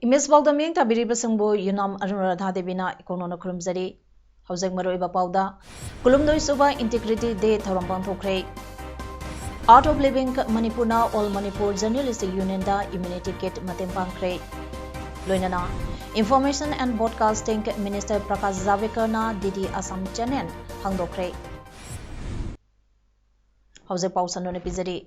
Miss Paodam yang tabiri basangbo Yumnam Anuradha Devina ikonono kurumzari. Hauzek maroi Pauda. Kulumdoi suba integrity day thoram pangthokre. Art of Living Manipurna All Manipur Journalistic Union da immunity kit mateng pangkre. Loinana Information and Broadcasting Minister Prakash Javadekar na Didi Assam Channel hangdokre. Hauzek pausano ne pizari.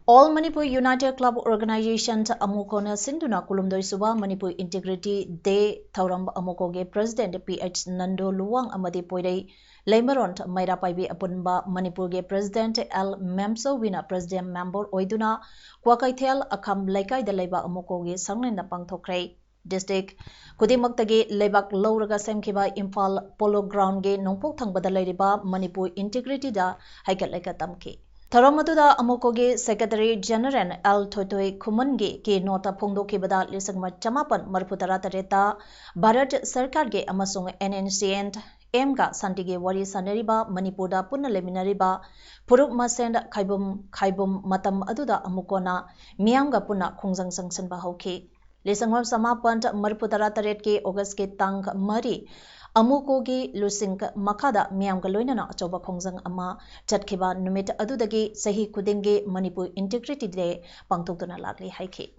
All Manipur United Club Organization Amukona Sinduna Kulumdoi Suba Manipur Integrity Day Thauram Amukoge President PH Nando Luwang Amadi Poirei Leimaront Maira Paibi Apunba Manipur ge President L Memso Wina President Member Oiduna Kwakaithel Akam Laikai de Leiba Amukoge Sanglenda Pangthokre District Kudimaktagi Lebak Lauraga Semkiba Imphal Polo Ground ge Nongpok Thangbada Leiriba Manipur Integrity da Haikat Laika Tamki Tharamatuda Amukoge Secretary General L Thotoi Kumange ke nota Pongdo Kibada Lisangma Chamapan Marputara Tareta Bharat Sarkar ge Amasung NNCN Emga Santige Wari Saneriba Manipurda Punna Leminariba Purup Masend Khaibum Matam Aduda Amukona Miamga Punna Khongjang Sangsan Bahauke Lisangma Samapan Marputara Taret ke August ke Tang Mari Amukogi Lusing Makada Miamga Loinana Achoba Khongjang Ama Chatkiba Numit Adudagi Sahi Kudinge Manipur Integrity Day Pangtokduna Lakli Haiki.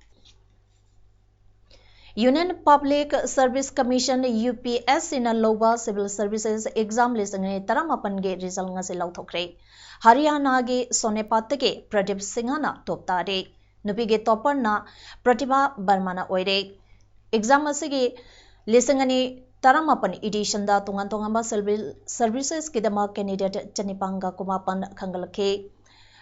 Union Public Service Commission UPS in a Loba Civil Services Exam Listing Taramapange Result Ngasi Lauthokre. Haryana ge Sonepatake Pradip Singhana Toptare. Nupige Toparna Pratibha Barmana Oire. Exam Asigi Lisingani Taramapan edition da Tongamba Civil Services Kidama candidate Chanipanga Kumapan Kangalake.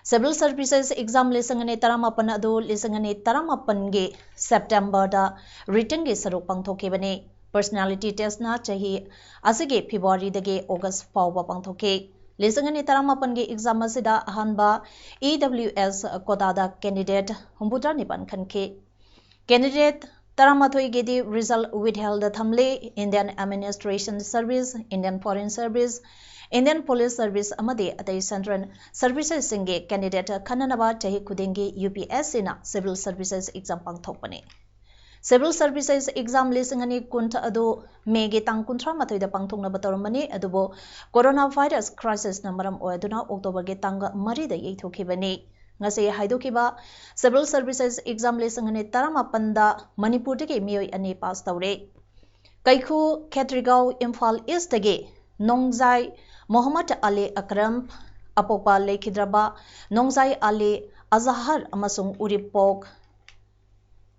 Civil Services exam lisangane Taramapan adu lisangane Taramapan ge September da written ge sarupang thoke bane. Personality test na chahi asige February dage August fawba pangthoke. Lisangane Taramapan ge exam asida ahanba EWS Kodada candidate Humbutra Nipan Khanke. Candidate Taramathoi Gedi result withheld the Thamle, Indian Administration Service, Indian Foreign Service, Indian Police Service Amadi Atai Central Services Singe candidate Kananaba Chahi Kudingi UPS na Civil Services exam pangthokpani. Civil Services exam lisingani kunta adu Mege Tangkuntra Mathoi da pangthokna batormani adubo coronavirus crisis namaram oeduna October ge tanga mari da yeithokibani. Ngase haidokiba Civil Services exam lisangane Taramapanda Manipur dege mioi ani pass tawre. Kaikhu Khetrigau Imphal East dege Nongzai Muhammad Ali Akram Apopa Lekhidraba Nongzai Ali Azahar amasung Uripok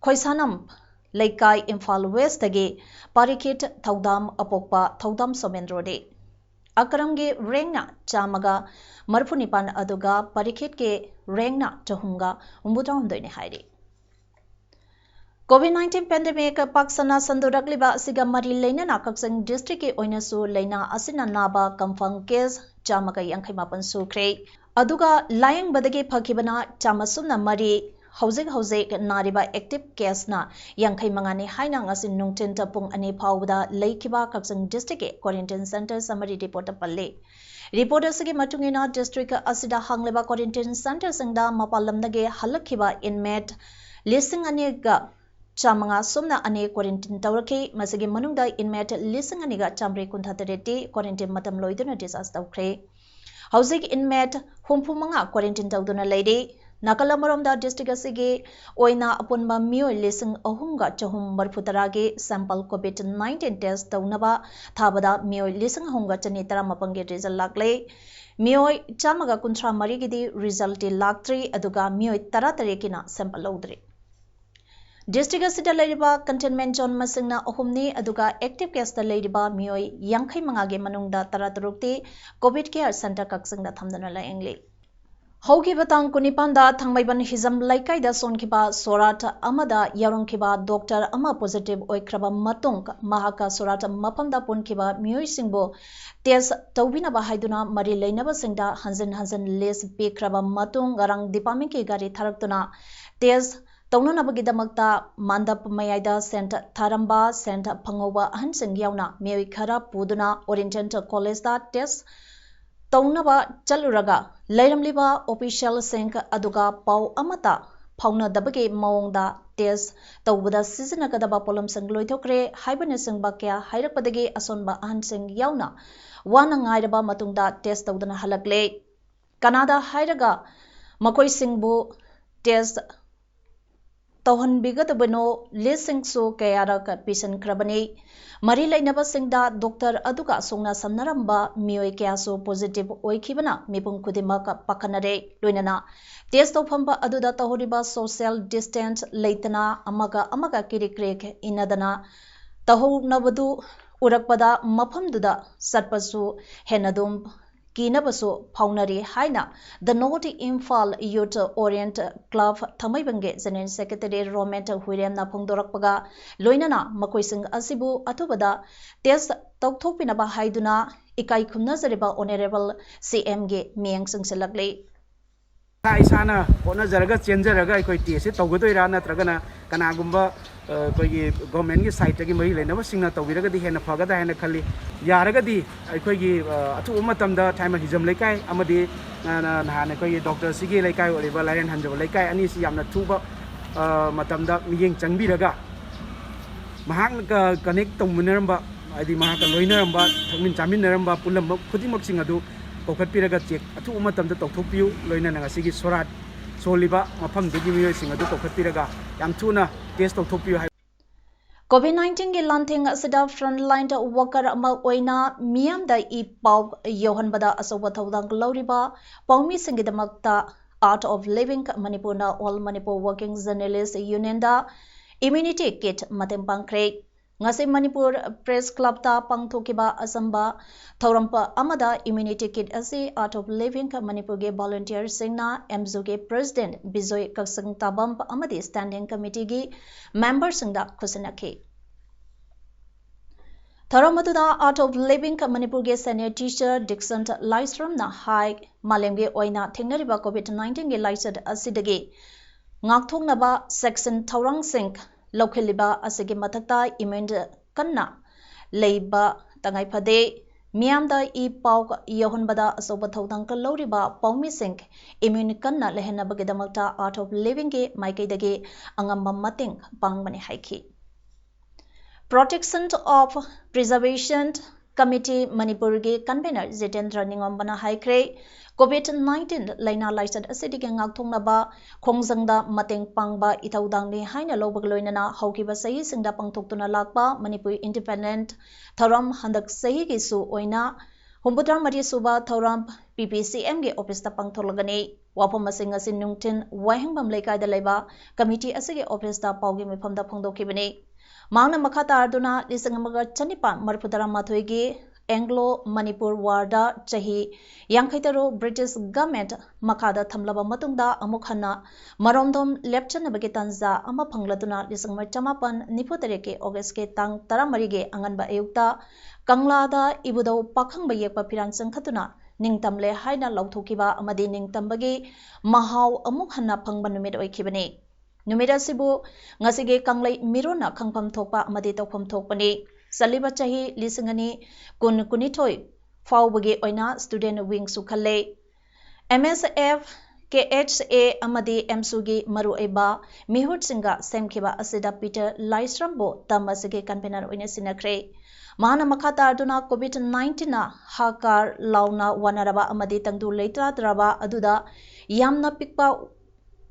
Khoisanam Laikai Imphal West dege Parikit Thaudam Apokpa Thaudam Somendro de Akramge Rengna Chamaga Marpunipan Aduga Parikit ke Rengna Chahunga Umbudraundoine Hairi. COVID-19 pandemic Paksana Sandurakliba Siga Mari Lena Nakaksang District ke Oinasu Lena Asina Naba Kamfang Case Chamaga Yankaimapan Sukre Aduga Lying Badage Pakibana Chamasuna Mari Housing Nariba active case na Yankai Mangani Hainang Asin Nungtin Tapung Ani Pauda Laikiba Kaksang District Quarantine Center Summary Report Palle. Reporter Sigi Matungina District Asida Hangleba Quarantine Center Sangda Mapalamdage Halakiba inmate Lising Aniga Chamanga Sumna Ane Quarantine Taurake Masigi Manungda inmate Lising Aniga Chambre Kuntatereti Quarantine Matam Loiduna disaster Kre. Housing inmate Humpumanga Quarantine Tauduna Lady Nakalamaramda district asige oina apunba mio lising ahunga chahum marfutarage sample COVID-19 test taunaba thabada mio lising ahunga chani taramapange result lakle mio chamaga kuntra marigidi result laktri aduga mio taratarikina sample laudre district asida leriba containment zone masingna ahumni aduga active case da leriba mio yankhai mangage manungda taratarukti COVID care center kaksingda thamdana la engle Haukiba tang kunipanda thangmaiban hizam laikai sonkiba sorat amada yarongkiba doctor ama positive oikraba matung mahaka sorat mapamda punkiba miyoi test tawbinaba haiduna mari leinaba singda hanjin list pikraba matung garang department ki gari tharaktuna test तौननबगिदमक्ता मांदप मयाइदा सेंट थारंबा सेंट फंगोबा अहनसिंग यावना मेवी खरा पुदुना ओरिएंटल कॉलेज टेस्ट तौनबा चलुरगा लैरमलिबा ऑफिशियल सिंह अदुगा पाउ अमता फाउनदबगे मओंगदा टेस्ट तौबदा सिजनगदबा पोलमसिंग लोइथोक्रे हाइबने सिंगबा क्या हाइरकपदगे असोनबा अहनसिंग यावना वाना ngairaba matungda टेस्ट तौदना हलकले कनादा हाइरगा मकोई सिंगबु टेस्ट तौहन बिगदबनो लिसिंग सो कयारक पिसन krabani मरी लैनबा सिंगदा डॉक्टर अदुगा सोंगना समनरंबा मियोय क्यासो पॉजिटिव ओइखिबना मिपुंग खुदिमक पखनरे लोइनना टेस्ट तौफंबा अदुदा तहोरिबा सोशल डिस्टेंस लेतना अमगा किरिक्रेक इनदना तहोनबदु उरकपदा मफमदुदा सटपसु हेनदुम कीनबसो फाउनरी हाइना the North Imphal youth orient club थमैबंगे जनरल सेक्रेटरी रोमेंट हुइरेमना फोंदोरकपगा लोइनना मकोइसिंग असिबु अथुबदा टेस्ट तौथोपिनबा हाइदुना इकाई खुमनजरिबा ऑनरेबल सीएम गे मियंगसिंग सेलकले इसाना होनजरगा चेंजरगा अखोई टेस्ट तौगदोइरा नत्रगना कनागुंबा अखोई गवर्नमेंट की साइट की मरी लेनब सिंगना तौबिरगदी हेन फगदा हेन खली यारगदी अखोई अथु मतमदा टाइम हिजम लेकाय अमदी नहान अखोई डॉक्टर सिगी लेकाय ओरिबा लायन हंजब लेकाय अनि सि यामना थुबा मतमदा मियेंग चंगबिरगा महाक कनेक्ट तौमनरंबा आदि महाक लोइनरंबा थमिन चामिनरंबा पुलम खुदिमक सिंग अदु कौखटपीरगा चेक अथु मतमदा तौथोपियु लोइनना ngasiगी सोरात सोलिबा मफमदगी मियोय सिंग अदु कौखटपीरगा याम थुना टेस्ट तौथोपियु COVID-19 के लांथिंग असिदा फ्रंटलाइन वर्कर अमा ओइना मियामदा ई पाव योहनबदा असोबा थौदांग लौरिबा पौमी सिंगिदमक्ता आर्ट ऑफ लिविंग मणिपुरना all Manipur working journalist union दा इम्यूनिटी किट मतें पांख्रे ngase Manipur Press Club ta pangthokiba asamba thaurampa amada immunity kit asi Art of Living Manipur ge volunteer singna MZU ge President Bijoy Kaksang Tabam amadi Standing Committee gi member singda khusinakhe Tharamatuda Art of Living Manipur ge senior teacher Dixon Lystrom na high malem ge oina thengnariba COVID-19 ge laisad asidage ngakthongnaba section thaurang sing Lokhiliba asigi mathakta imend kanna leiba tangai phade miamda I pau yohonbada asoba thodang ka loriba paumi sing immune kanna lehena bagedamakta Art of Living ge maikaidage angamba mating pangmani haiki Protection of Preservation Committee Manipur ge convener Jitendra Ningombana haikre COVID-19 laina laisad asidige ngakthongnaba khongjangda mateng pangba ithaudangni haina lobagloinana haukiba sahi singda pangthoktuna lakpa Manipur Independent Thoram handak sahi gi su oina humbudra mari suba thoram PPCM ge office ta pangtholagani wapom masing asin nungtin wahengbam laikai da laiba committee asige office ta paugi mifamda phongdokibani mangna makhata arduna lisangamaga chanipa marpudara mathoi gi Anglo Manipur Warda Chahi Yankhaitaro British Government Makada Thamlaba Matungda Amukhana Maromdom Lepchana Bagitanza Ama Pangladuna Lisangmar Chamapan Nipotereke August ke Tang Taramarige Anganba Ayukta Kanglada Ibudo Pakhang Bayekpa Piran Sankhatuna Ningtamle Haina Lauthokiba Amadi Ningtambagi Mahau Amukhana Pangba Numit Oikibani Numida Sibu Ngasige Kanglai Mirona Kangpam Thokpa Amadi Tokpam Thokpani Saliba chahi lisingani kun kunithoi fawbage oina student wing su khalle MSF KHA amadi MSU gi maru eba mihut singa semkhiba asida Peter Lystrambo tamasige convener oina sinakre mahana makhata arduna COVID-19 na hakar launa wanaraba amadi tangdu leitra draba aduda yamna pikpa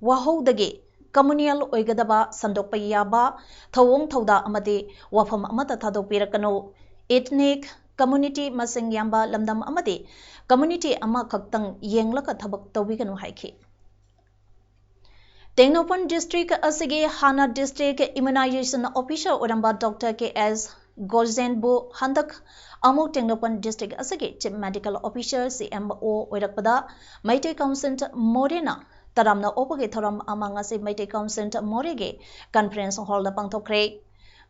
wahoudage communal oigadaba sandokpa yaba thawong thawda amade wafam amata thadokpirakano ethnic community masing yamba lamdam amade community ama khaktang yenglaka thabak tawbiganu haiki Tengnopan district asige Hana district immunization officer oramba Dr. KS Gozenbu Handak Amuk Tenglopan District Asagi Chief Medical Officer CMO Oirakpada Maite Council Morena Taramna Opage Thoram Amangasi Maite Council Morege Conference Hall the Pangtokre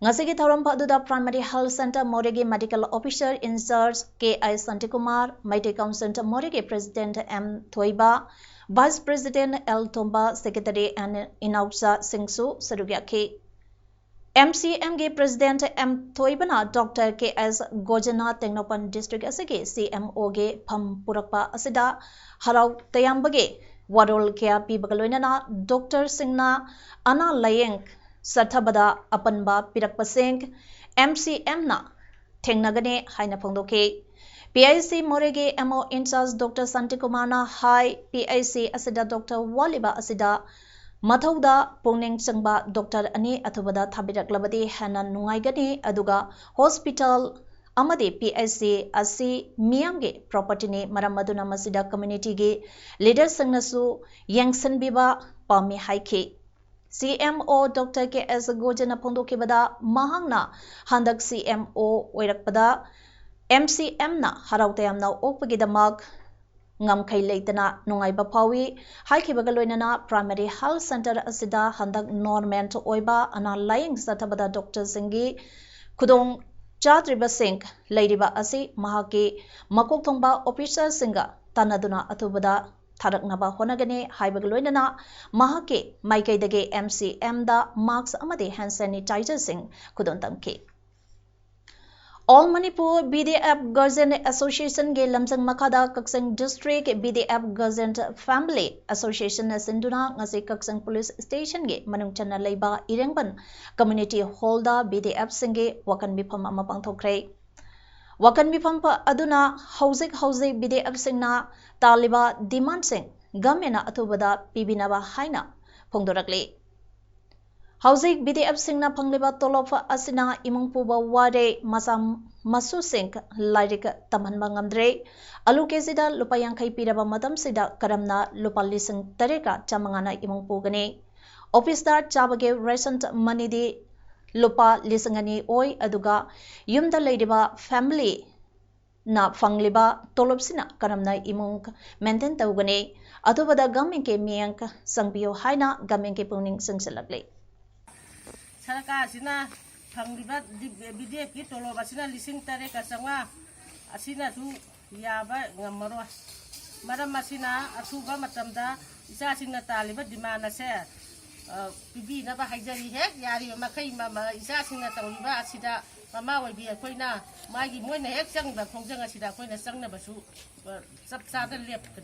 Ngasigi Thoram Paduda Primary Health Center Morege Medical Officer in charge K.I. Santikumar Maite Council Morege President M. Thoiba Vice President L. Tomba Secretary and Inausa Singsu Sarugyaki MCM के President M. Thoibana Dr. K.S. Gojana Tengnopan District Asigi CMO के फम पुरकपा असिदा हराव तयाम्बगे वारोल क्या पीबगलोइनना Dr. Singna Ana Layeng Satabada Apanba Pirakpaseng MCM na Tengnagane Haina Pongdoke PIC Morege MO in charge Dr. Santikumana High PIC Asida Dr. Waliba Asida Mathauda Pungning Sangba Dr. Ani Athubada Thabirak Labadi Hana Nungaigani Aduga Hospital Amadi PIC Asi Miamge Property ni Maramaduna Masida Community ge Leaders Sangnasu Yangsan Biba Pami Haike CMO Dr. K.S. Gojana Pondoke Bada Mahangna Handak CMO Oirakpada MCM na Harautayam na Okpagidamak Ngam Kai Leitana Nungai Bapawi Haikibagaloinana Primary Health Center Asida Handak Norman to Oiba Ana Lying Satabada Dr. Singi Kudong Chatriba Singh Ladiba Asi Mahaki Makoktomba Officer Singa Tanaduna Atubada Taraknaba Honagane Haibagaloinana Mahaki Maikaidage MCM da Marks Amadi Hand Sanitizer Singh Kudontamki All Manipur BDF Guardian Association ge Lamjang Makada Kaksang District BDF Guardian Family Association Sinduna ngasi Kaksang Police Station ge manungchana leiba Irengban Community Hall da BDF singe wakan bifam ama pangthokre wakan bifam pa aduna hauzik BDF singna taliba demand sing gamena athubada pibinaba haina phongdorakle Hauzik BDF Singna Pangliba Tolofa Asina Imung Puba Wade Masam Masu Singh Lairik Taman Bangamdre Alu Kesida Lupayang Kai Piraba Madam Sida Karamna Lupalising Tareka Chamangana Imung Pugane Office Dar Chabage Recent Money di Lupa Lisangani Oi Aduga Yumda Ladiba Family Na Fangliba Tolopsina Karamna Imung Maintain Taugane Atubada Gaminke Miank Sangbio Haina Gaminke Puning Singselagli Saraka sina panglibat BDF ki tolo basina lising tare kasanga asina tu yaba ngamaro maram masina asuba matamda isa sina talibat di mana se bibi na ba haijari he yari makai mama isa sina tawliba asida mama wai bi koina magi moina hek sang ba khongjang asida koina sangna basu sab sada lepkan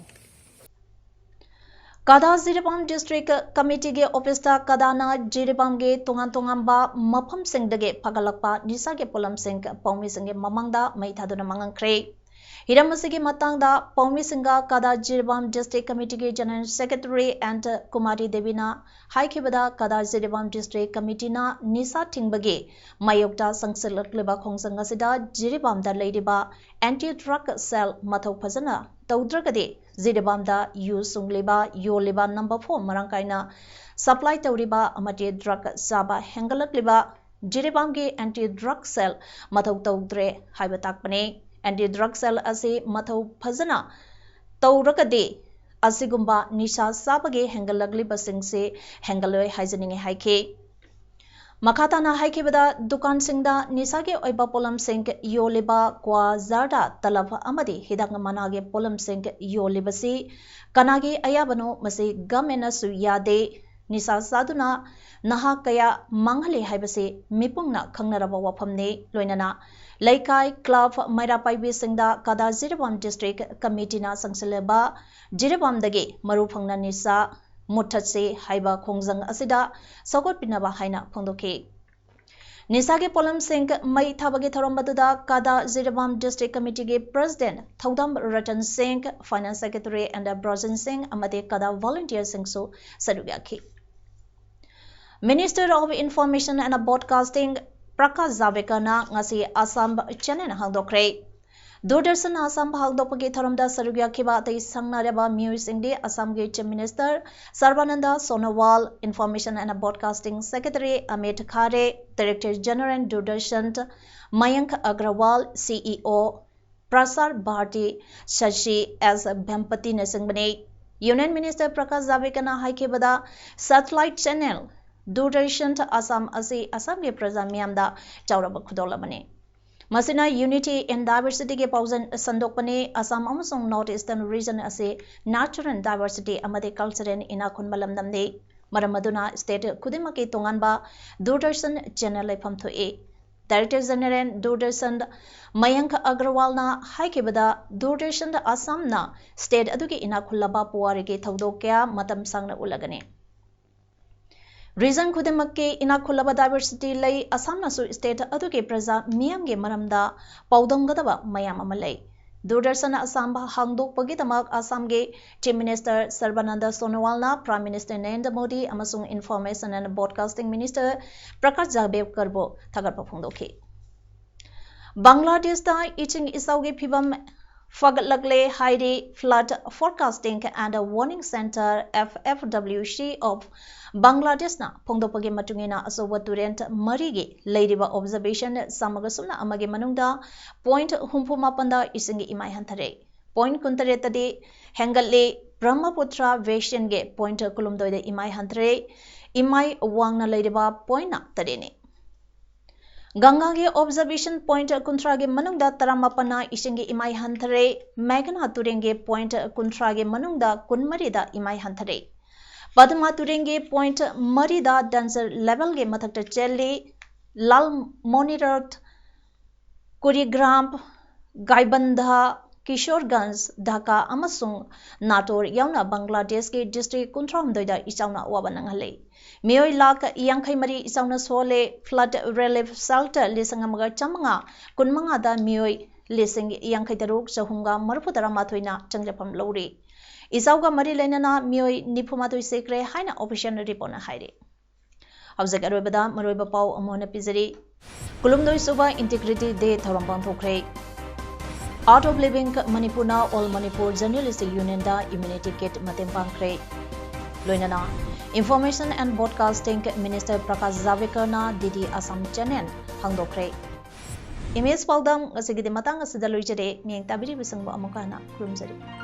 Kada Jiribam District Committee ge Office Kadana Jiribam ge Tongan ba Mapam Singh dage Pagalakpa Nisa ge Polam Singh Paumi Singh Mamangda Maithaduna Mangangkre Hiramasigi Matangda Paumi Singha Kada Jiribam District Committee ge General Secretary and Kumari Devina Haikibada Kada Jiribam District Committee na Nisa Tingbage Mayokta Sangsilakleba Khongsangasida Jiribam da Ladiba Anti-Drug Cell Mathau Phajana Taudragade Jiribam da Yusungliba Yoliba number 4 Marangkaina Supply Tauriba Amati Drug Saba Hengalakliba Jiribam ge Anti-Drug Cell Mathau Taudre Haibatakpane Anti-Drug Cell Asi Mathau Phajana Tauragade Asigumba Nisha Sabage Hengalakliba Singse Hengaloi Haizaninge Haike Makatana Haikibada Dukan Singda Nisage Oiba Polam Sing Yoliba Kwa Zarda Talava Amadi Hidangamanage Polam Sing Yolibasi Kanagi Ayabano Masi Gamena Suyade Nisa Saduna Naha Kaya Manghali Haibasi Mipungna Kangnaraba Wapamne Loinana Laikai Club Mairapai Singda Kada Jiribam District Committee na Sangsileba Jiribam Dage Marupangna Nisa Mutatse Haiba Khongjang Asida Sogot Pinaba Haina Phongdoke Nisage Polam Singh Mai Thabage Tharambada Kada Jiribam District Committee ge President Thodam Ratan Singh Finance Secretary and Brajan Singh Amade Kada Volunteer Singh so Sarugyaki Minister of Information and Broadcasting Prakash Javadekar na ngasi Assam Channel hangdokre Doordarshan Assam Haldopagi Tharamda Sarugya Kiba Atai Sangnareba Miyuisingdi Assam Ge Chief Minister Sarbananda Sonowal, Information and Broadcasting Secretary Amit Khare, Director General Doordarshan Mayank Agrawal, CEO Prasar Bharti Shashi as Bhampati Nasingbane. Union Minister Prakash Javadekar Haikebada Satellite Channel Doordarshan Assam Asi Assam Ge Praja Miyamda Chauraba Khudolabane. Masina Unity in Diversity ke pausan sandokpane Assam amasung North Eastern Region ase natural diversity amade cultural inakun malam namde maramaduna state khudimaki tonganba Doordarshan channel laifam thoe. Director General Doordarshan Mayank Agrawal na haikebada Doordarshan Assam na state aduki inakhulaba puwari ke thaudokya matam sangna ulagane. Reason Kudimake inakhulaba diversity lay Assam nasu state aduke praja miyam ge maramda Paodam gadaba mayam amalay. Doordarshan Assam hangdok pagitamak Assam ge Chief Minister Sarbananda Sonowal na Prime Minister Narendra Modi amasung Information and Broadcasting Minister Prakash Javadekar bo thagarpa phongdokhi. Bangladesh da iching isauge phibam Faglagle Heidi Flood Forecasting and Warning Center FFWC of Bangladesh na Pongdopage Matungina Asoba Turent Marigi Ladyba Observation Samagasuna Amage Manunda Point Humpumapanda Isingi Imai Hantare Point Kuntareta de Hengale Brahmaputra Vashenge Point Kulumdo de Imai Hantare Imai Wangna Ladyba Point na Tadene Ganga ge observation point kuntra ge manungda taramapana isinge imai hanthare Magana turenge point kuntra ge manungda kunmarida imai hanthare Padma turenge point marida dancer level ge mathakta chelli lal monitored Kurigram Gaibandha Kishorganj Dhaka amasung Nator yauna Bangladesh ge district kuntram doida isauna wabananghale Miyoi lak yangkai mari isauna sole flood relief shelter lisangamaga chamanga kunmanga da miyoi lising yangkai taruk sahunga marputara mathoina changjapam lori isauga mari lenana miyoi nipumatoi sekre haina official report na haire Hawzak aroibada maroiba pau amona pizari kulumdoi suba integrity day thorambang thokre Art of Living Manipuna All Manipur Journalistic Union da immunity kit matempang kre loinana Information and Broadcasting Minister Prakash Javadekar na Didi Assam Channel hangdokre. Image Paodam ngasigi matang asida loijare miyang tabiri bisangbo amukana kurumjari.